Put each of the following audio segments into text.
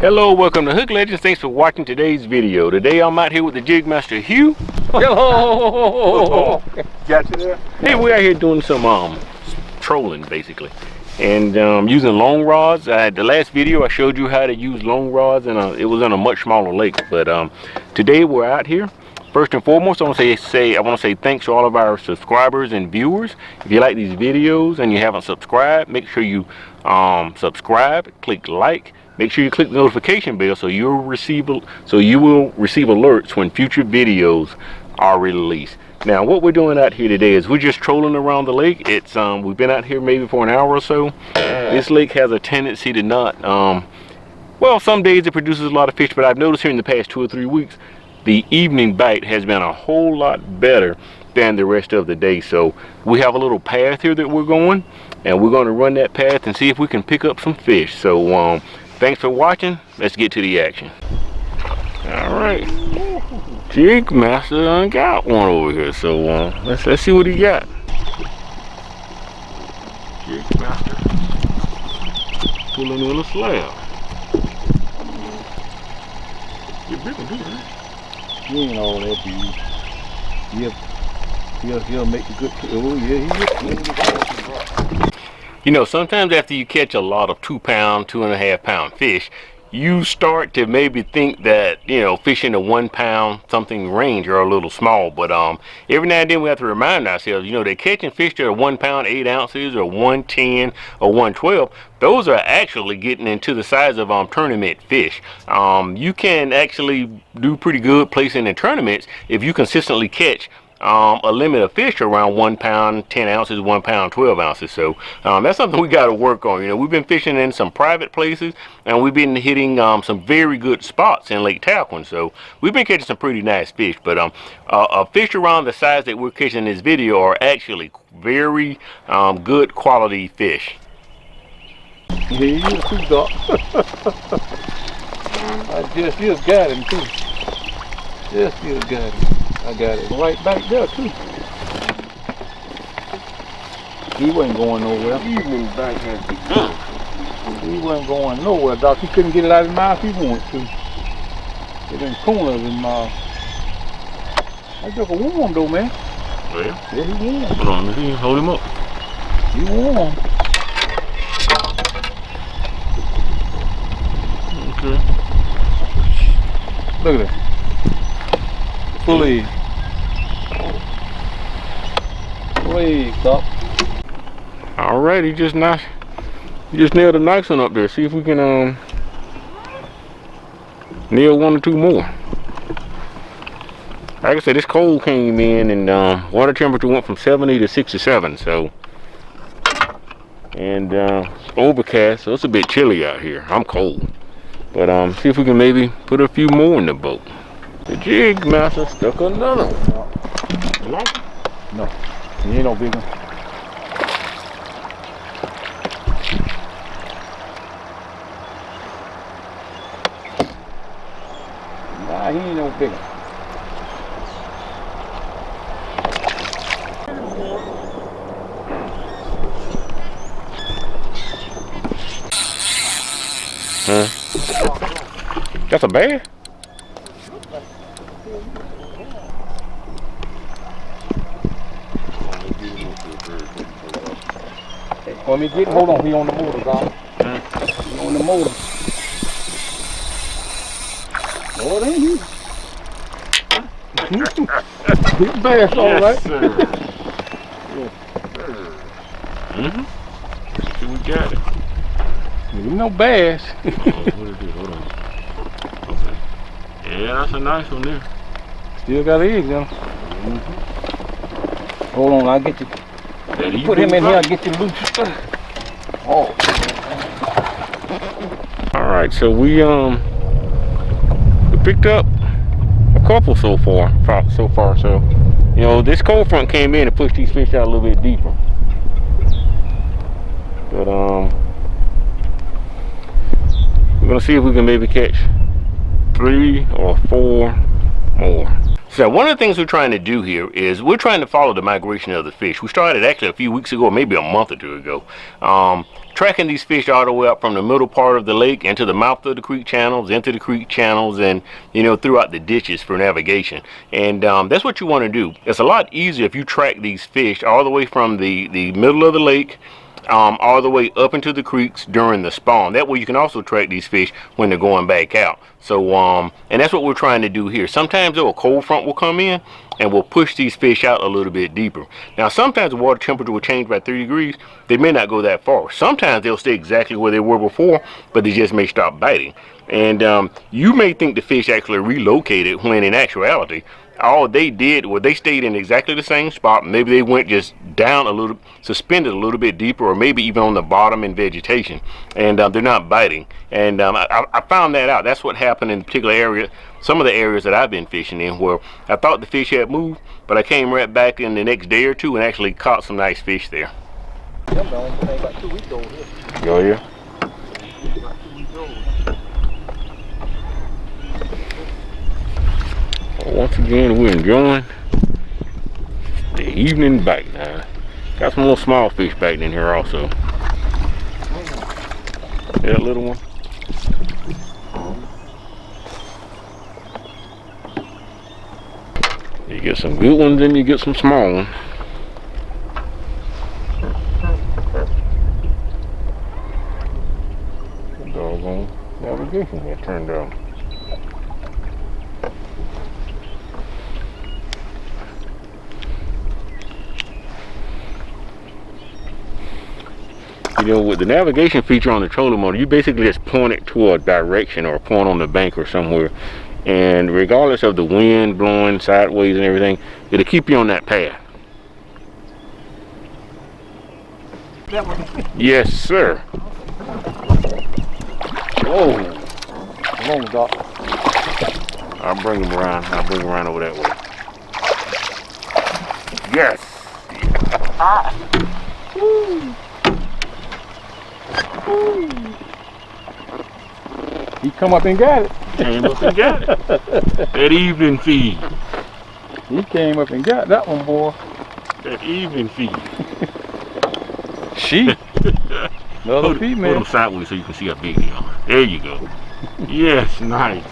Hello, welcome to Hook Legends. Thanks for watching today's video. Today I'm out here with the Jig Master Hugh. Hello. Got you there? Hey, we're out here doing some trolling basically, and using long rods. The last video I showed you how to use long rods, and it was on a much smaller lake. But today we're out here. First and foremost, I want to say thanks to all of our subscribers and viewers. If you like these videos and you haven't subscribed, make sure you subscribe, click like. Make sure you click the notification bell so you will receive alerts when future videos are released. Now, what we're doing out here today is we're just trolling around the lake. It's we've been out here maybe for an hour or so. This lake has a tendency to not well, some days it produces a lot of fish, but I've noticed here in the past 2 or 3 weeks the evening bite has been a whole lot better than the rest of the day. So we have a little path here that we're going, and we're going to run that path and see if we can pick up some fish. So thanks for watching. Let's get to the action. All right, Jig Master done got one over here. So let's see what he got. Jig Master pulling in a slab. Get big one too, man. He ain't all that big. He'll make a good. Oh yeah, he. You know, sometimes after you catch a lot of 2 pound, 2.5 pound fish, you start to maybe think that, you know, fish in the 1 pound something range are a little small. But every now and then we have to remind ourselves, you know, they're catching fish that are 1 pound 8 ounces or 110 or 112. Those are actually getting into the size of tournament fish. You can actually do pretty good placing in tournaments if you consistently catch a limit of fish around 1 pound 10 ounces, 1 pound 12 ounces. So that's something we got to work on. You know, we've been fishing in some private places, and we've been hitting some very good spots in Lake Tarquin. So we've been catching some pretty nice fish. But fish around the size that we're catching in this video are actually very good quality fish. Yeah, he is too, Doc. I just got him too. Just got him. I got it right back there too. He wasn't going nowhere. Evening bite has begun. He wasn't going nowhere, Doc. He couldn't get it out of his mouth if he wanted to. It in the corner of his mouth. That's just a warm though, man. Well, yeah, he warm. Hold on, let me hold him up. He warm. Okay. Look at that. Fully. Doc. All right, he just nailed a nice one up there. See if we can nail 1 or 2 more. Like I said, this cold came in, and water temperature went from 70 to 67. So, and it's overcast, so it's a bit chilly out here. I'm cold, but see if we can maybe put a few more in the boat. The Jig Master stuck another one. You like it? No, he ain't no big one. Nah, he ain't no big one. Huh? That's a bear? Let me get, hold on, he on the motor, Doc. He on the motor. Oh, it ain't you. Big bass, all right. Sir. Yes, sir. See, we got it. Ain't no bass. What is this? Hold on. Okay. Yeah, that's a nice one there. Still got eggs, though. Hold on, I'll get you. Put him in here, I'll get you loose. Oh. All right, so we picked up a couple so far. So, you know, this cold front came in and pushed these fish out a little bit deeper. But we're gonna see if we can maybe catch 3 or 4 more. So one of the things we're trying to do here is we're trying to follow the migration of the fish. We started actually a few weeks ago, or maybe a month or two ago, tracking these fish all the way up from the middle part of the lake into the mouth of the creek channels, into the creek channels, and throughout the ditches for navigation. And that's what you want to do. It's a lot easier if you track these fish all the way from the middle of the lake all the way up into the creeks during the spawn. That way you can also track these fish when they're going back out. So and that's what we're trying to do here. Sometimes a cold front will come in and we'll push these fish out a little bit deeper. Now sometimes the water temperature will change by 3 degrees. They may not go that far. Sometimes they'll stay exactly where they were before, but they just may stop biting. And you may think the fish actually relocated when in actuality all they did was they stayed in exactly the same spot. Maybe they went just down a little, suspended a little bit deeper, or maybe even on the bottom in vegetation, and they're not biting. And I found that out. That's what happened in particular area, some of the areas that I've been fishing in, where I thought the fish had moved, but I came right back in the next day or two and actually caught some nice fish there. About 2 weeks old here. Go here. About 2 weeks old. Once again, we're enjoying the evening bite now. Got some little small fish biting in here also. That little one. You get some good ones and you get some small ones. Doggone navigation got turned on. With the navigation feature on the trolling motor, you basically just point it to a direction or a point on the bank or somewhere, and regardless of the wind blowing sideways and everything, it'll keep you on that path. That one. Yes, sir. Whoa. Come on, Doc. I'll bring him around. I'll bring him around over that way. Yes. He come up and got it. Came up and got it. That evening feed. He came up and got that one, boy. That evening feed. She. Another female. Put them sideways so you can see how big they are. There you go. Yes, nice.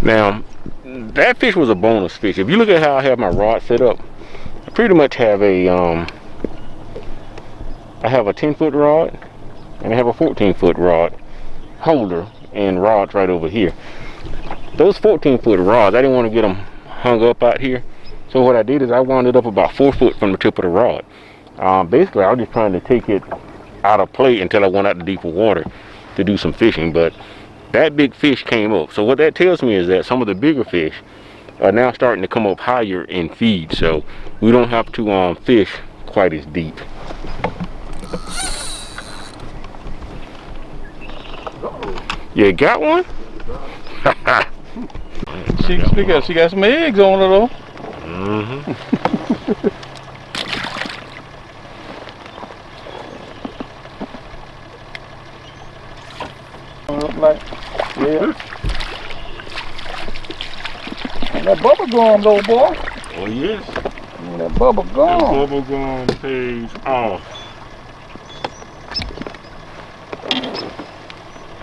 Now, that fish was a bonus fish. If you look at how I have my rod set up, I pretty much have a I have a 10-foot rod and I have a 14-foot rod holder and rods right over here. Those 14-foot rods, I didn't want to get them hung up out here, so what I did is I wound it up about 4 foot from the tip of the rod. Basically, I was just trying to take it out of play until I went out to deeper water to do some fishing, but that big fish came up. So what that tells me is that some of the bigger fish are now starting to come up higher in feed, so we don't have to fish quite as deep. You got one? She got some eggs on her though. Mm-hmm. Like, yeah. And that bubble gum though, boy. Oh yes. And that bubble gum. That bubble gum pays off.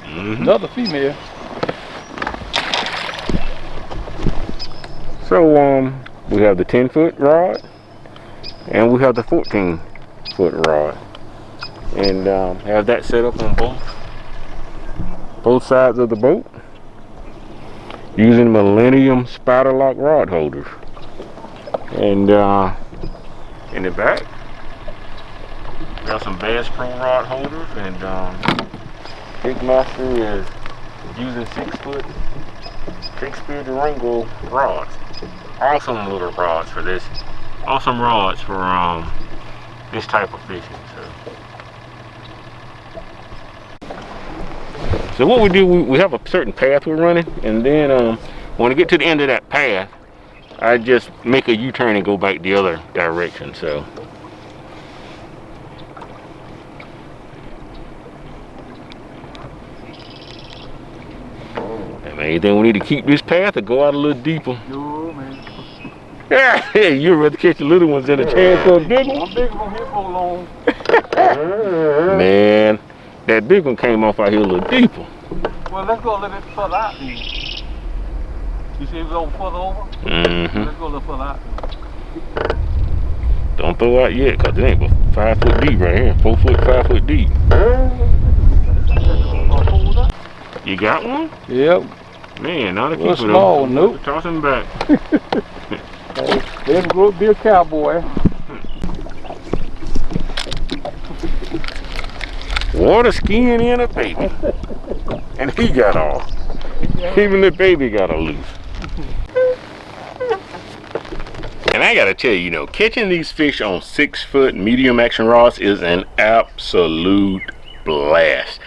Mm-hmm. Another female. So we have the 10-foot rod and we have the 14-foot rod, and have that set up on both sides of the boat using Millennium spider lock rod holders. And in the back got some Bass Pro rod holders, and Big Master is using 6-foot Shakespeare Durango rods. Awesome little rods for this. Awesome rods for this type of fishing. So what we do, we have a certain path we're running, and then when we get to the end of that path, I just make a U-turn and go back the other direction. So anything we need to keep this path or go out a little deeper? No, man. Yeah, you'd rather catch the little ones than a chance for a big one? One big one here for long. Man, that big one came off out here a little deeper. Well, let's go a little bit further out then. You see it was over further over? Mm-hmm. Let's go a little further out then. Don't throw out yet, cause it ain't but 5 foot deep right here. 4 foot, 5 foot deep. You got one? Yep. Man, not a Little keeper small, though. nope. Toss him back. There's a be a cowboy. Water skiing in a baby. And he got off. Even the baby got a loose. And I gotta tell you, you know, catching these fish on 6 foot medium action rods is an absolute blast.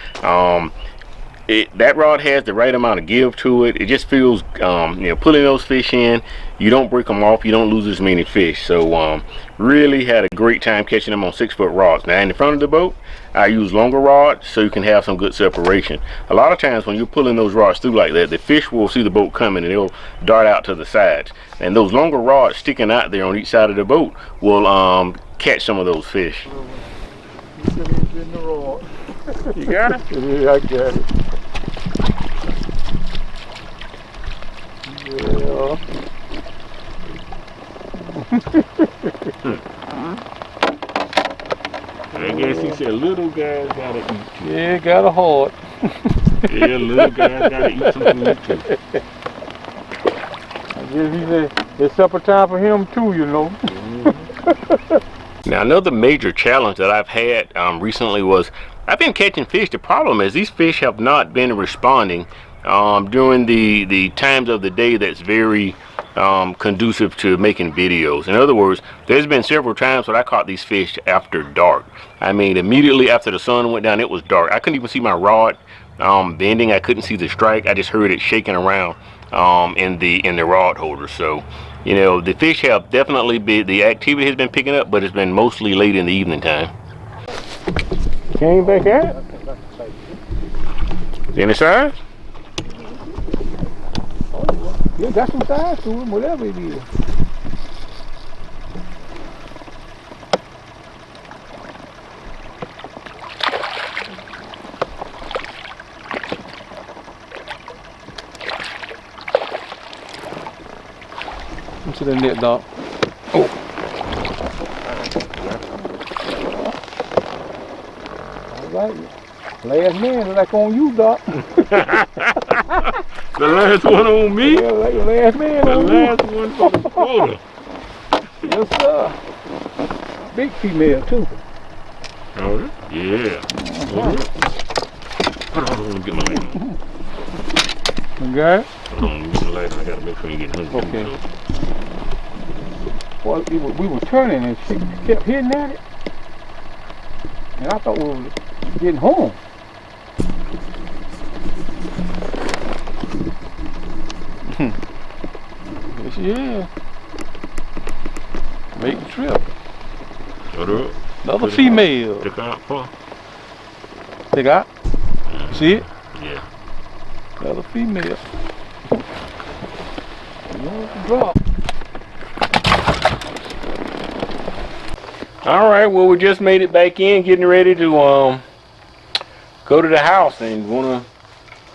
That rod has the right amount of give to it. It just feels, you know, pulling those fish in, you don't break them off, you don't lose as many fish. So really had a great time catching them on 6 foot rods. Now in the front of the boat, I use longer rods so you can have some good separation. A lot of times when you're pulling those rods through like that, the fish will see the boat coming and they'll dart out to the sides. And those longer rods sticking out there on each side of the boat will catch some of those fish. You got it? Yeah, I got it. Yeah. I guess he said little guys gotta eat too. Yeah, got a heart. Yeah, little guys gotta eat some food too. I guess he said it's supper time for him too, you know. Now another major challenge that I've had recently was I've been catching fish. The problem is these fish have not been responding during the times of the day that's very conducive to making videos. In other words, there's been several times when I caught these fish after dark. I mean, immediately after the sun went down, it was dark. I couldn't even see my rod bending. I couldn't see the strike. I just heard it shaking around in the rod holder. So, you know, the fish have definitely been, the activity has been picking up, but it's been mostly late in the evening time. Came back at it? Any size? Yeah, got some size to him, whatever it is. Into the net, dog. Oh. All right. Last man, like on you, doc. The last one on me? Yeah, like the last man the on last you. one for the quota. Yes, sir. Big female, too. Oh, yeah. Hold on, let me get my light on. Okay. Hold on, let me get my light on. I gotta make sure you get hungry. Okay. Well, we were turning and she kept hitting at it. And I thought we were getting home. Yes, she is. Make the trip. Shut her up. Another female. Stick out, huh? Stick out. See it? Yeah. Another female. Drop. All right, well, we just made it back in, getting ready to go to the house, and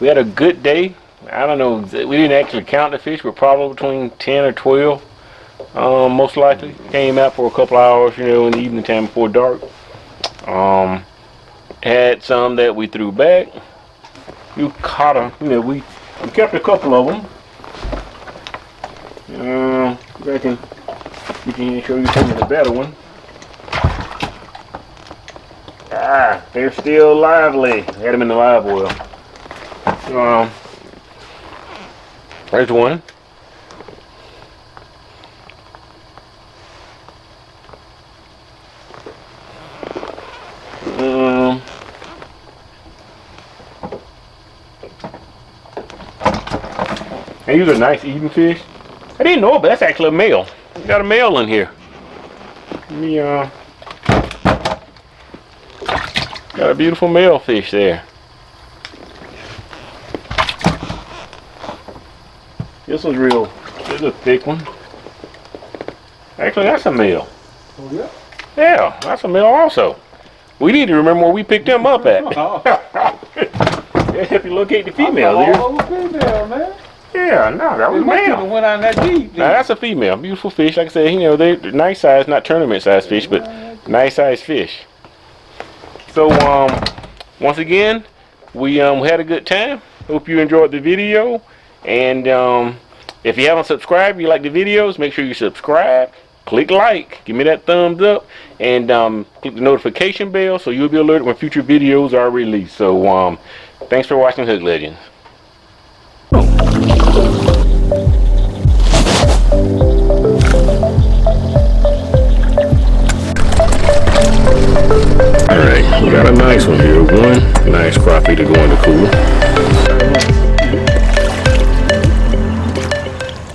we had a good day. I don't know, we didn't actually count the fish, but probably between 10 or 12, most likely. Came out for a couple hours, you know, in the evening time before dark. Had some that we threw back. You caught them, you know, we kept a couple of them. I reckon we can show you some of the better one. Ah, they're still lively. Had them in the live oil. There's one. And these are nice eating fish. I didn't know it, but that's actually a male. We got a male in here. Yeah. Got a beautiful male fish there. This one's real. This is a thick one. Actually, that's a male. Oh, yeah? Yeah, that's a male also. We need to remember where we picked him up at. Help you locate the female there. Oh, female, man. Yeah, no, that was a male. Went out that deep. Now that's a female, beautiful fish. Like I said, you know, they're nice size, not tournament size fish, but nice size fish. So, once again, we had a good time. Hope you enjoyed the video. And if you haven't subscribed, you like the videos, make sure you subscribe. Click like, give me that thumbs up, and click the notification bell so you'll be alerted when future videos are released. So, thanks for watching Hook Legends. Alright, we got a nice one here. One nice crappie to go in the cooler.